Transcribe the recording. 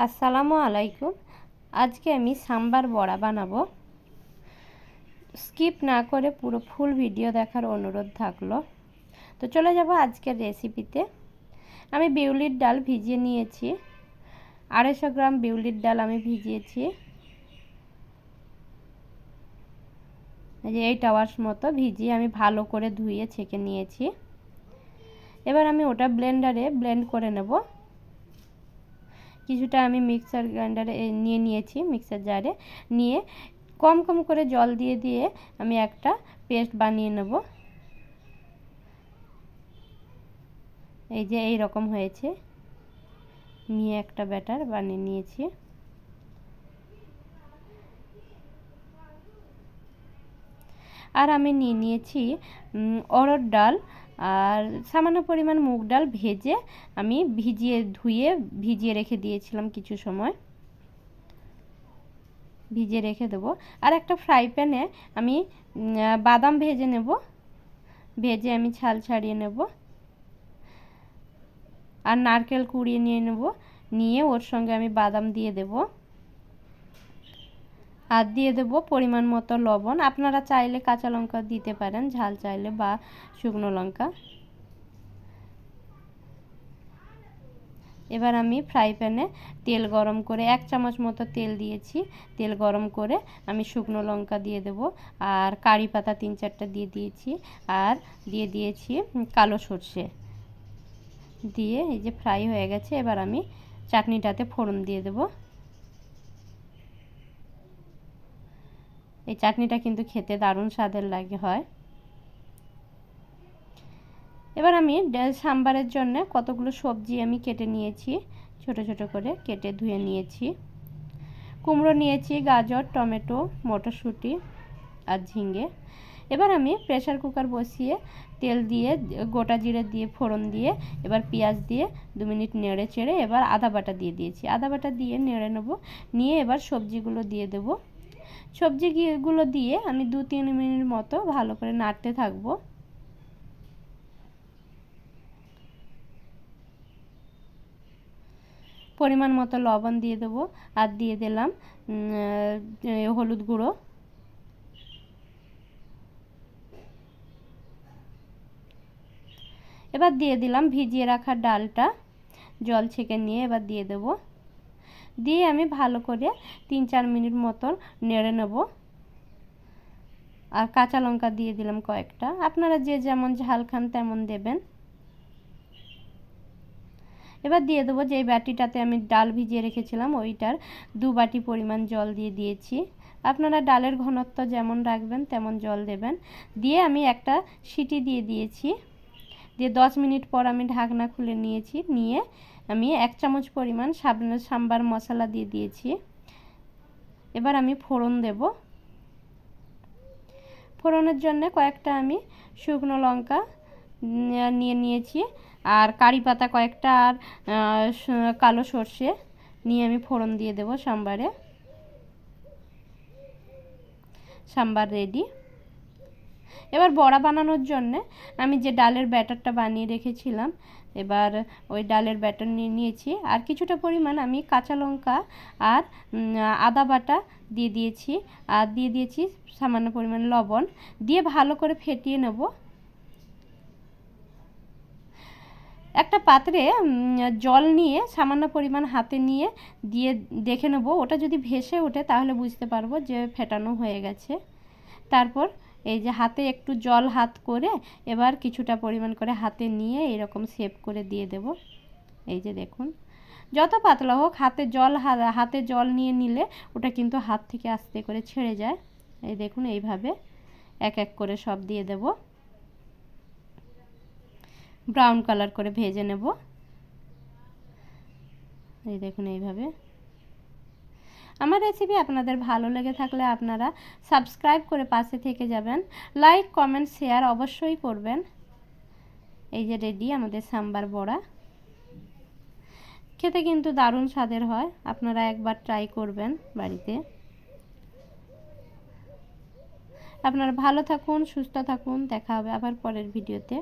আসসালামু আলাইকুম। আজকে আমি সাম্বার বড়া বানাবো। স্কিপ না করে পুরো ফুল ভিডিও দেখার অনুরোধ থাকলো। তো চলে যাব আজকের রেসিপিতে। আমি বিউলির ডাল ভিজিয়ে নিয়েছি, 250 গ্রাম বিউলির ডাল আমি ভিজিয়েছি। এই যে 8 আওয়ার্স মতো ভিজিয়ে আমি ভালো করে ধুয়ে ছেঁকে নিয়েছি। এবার আমি ওটা ব্লেন্ডারে ব্লেন্ড করে নেব। কিছুটা আমি মিক্সার গ্রাইন্ডারে নিয়ে নিয়েছি, মিক্সার জারে নিয়ে কম কম করে জল দিয়ে দিয়ে আমি একটা পেস্ট বানিয়ে নেব। এই যে এই রকম হয়েছে, নিয়ে একটা ব্যাটার বানিয়ে নিয়েছি। আর আমি নিয়ে নিয়েছি অড়হর ডাল আর সামান্য পরিমাণ মুগ ডাল ভেজে আমি ভিজিয়ে রেখে দিয়েছিলাম কিছু সময়, ভিজিয়ে রেখে দেবো। আর একটা ফ্রাই প্যানে আমি বাদাম ভেজে নেব, ভেজে আমি ছাল ছাড়িয়ে নেব। আর নারকেল কুড়িয়ে নিয়ে নেব, নিয়ে ওর সঙ্গে আমি বাদাম দিয়ে দেব। আর দিয়ে দেব পরিমাণ মতো লবণ। আপনারা চাইলে কাঁচা লঙ্কা দিতে পারেন, ঝাল চাইলে, বা শুকনো লঙ্কা। এবার আমি ফ্রাই প্যানে তেল গরম করে 1 চামচ মতো তেল দিয়েছি। তেল গরম করে আমি শুকনো লঙ্কা দিয়ে দেব, আর কারি পাতা 3-4টা দিয়ে দিয়েছি, আর দিয়ে দিয়েছি কালো সর্ষে দিয়ে এই যে ফ্রাই হয়ে গেছে। এবার আমি চাটনিটাতে ফোড়ন দিয়ে দেব। এই চাটনিটা কিন্তু খেতে দারুণ স্বাদের হয়। এবার আমি সাম্বারের জন্য কতগুলো সবজি আমি কেটে নিয়েছি, ছোট ছোট করে কেটে ধুয়ে নিয়েছি। কুমড়ো নিয়েছি, গাজর, টমেটো, মটরশুঁটি আর ঝিঙে। এবার আমি প্রেসার কুকার বসিয়ে তেল দিয়ে গোটা জিরে দিয়ে ফোড়ন দিয়ে এবার পেঁয়াজ দিয়ে 2 মিনিট নেড়ে চেড়ে এবার আদা বাটা দিয়ে দিয়েছি। আদা বাটা দিয়ে নেড়ে নেব, নিয়ে এবার সবজিগুলো দিয়ে দেব। সবজিগুলো দিয়ে আমি 2-3 মিনিট মতো ভালো করে নাড়তে থাকবো। পরিমাণ মতো লবণ দিয়ে দেবো, আর দিয়ে দিলাম হলুদ গুঁড়ো। এবার দিয়ে দিলাম ভিজিয়ে রাখা ডালটা, জল ছেঁকে নিয়ে এবার দিয়ে দেব। দিয়ে আমি ভালো করে 3-4 মিনিট মতো নেড়ে নেব। আর কাঁচা লঙ্কা দিয়ে দিলাম কয়েকটা, আপনারা যে যেমন ঝাল খান তেমন দেবেন। এবার দিয়ে দেবো যে বাটিটাতে আমি ডাল ভিজিয়ে রেখেছিলাম ওইটার 2 বাটি পরিমাণ জল দিয়ে দিয়েছি। আপনারা ডালের ঘনত্ব যেমন রাখবেন তেমন জল দেবেন। দিয়ে আমি একটা সিটি দিয়ে দিয়েছি, দিয়ে 10 মিনিট পর আমি ঢাকনা খুলে নিয়েছি। নিয়ে আমি 1 চামচ পরিমাণ সাম্বার মশলা দিয়ে দিয়েছি। এবার আমি ফোড়ন দেব। ফোড়নের জন্য কয়েকটা আমি শুকনো লঙ্কা নিয়ে নিয়েছি, আর কারি পাতা কয়েকটা, আর কালো সর্ষে নিয়ে আমি ফোড়ন দিয়ে দেব সাম্বারে। সাম্বার রেডি। এবার বড়া বানানোর জন্য আমি যে ডালের ব্যাটারটা বানিয়ে রেখেছিলাম, এবার ওই ডালের ব্যাটার নিয়ে নিয়েছি। আর কিছুটা পরিমাণ আমি কাঁচা লঙ্কা আর আদা বাটা দিয়ে দিয়েছি, আর দিয়ে দিয়েছি সামান্য পরিমাণ লবণ, দিয়ে ভালো করে ফেটিয়ে নেব। একটা পাত্রে জল নিয়ে সামান্য পরিমাণ হাতে নিয়ে দিয়ে দেখে নেব, ওটা যদি ভেসে ওঠে তাহলে বুঝতে পারবো যে ফেটানো হয়ে গেছে। তারপর এই যে হাতে একটু জল হাত করে এবার কিছুটা পরিমাণ করে হাতে নিয়ে এরকম শেপ করে দিয়ে দেব। এই যে দেখুন, যত পাতলা হোক হাতে জল নিয়ে নিলে ওটা কিন্তু হাত থেকে আস্তে করে ছেড়ে যায়। এই দেখুন, এইভাবে এক এক করে সব দিয়ে দেব। ব্রাউন কালার করে ভেজে নেব। এই দেখুন এইভাবে। আমার রেসিপি আপনাদের ভালো লেগে থাকলে আপনারা সাবস্ক্রাইব করে পাশে থেকে যাবেন, লাইক, কমেন্ট, শেয়ার অবশ্যই করবেন। এই যে রেডি আমাদের সাম্বার বড়া। খেতে কিন্তু দারুণ স্বাদের হয়, আপনারা একবার ট্রাই করবেন বাড়িতে। আপনারা ভালো থাকুন, সুস্থ থাকুন, দেখা হবে আবার পরের ভিডিওতে।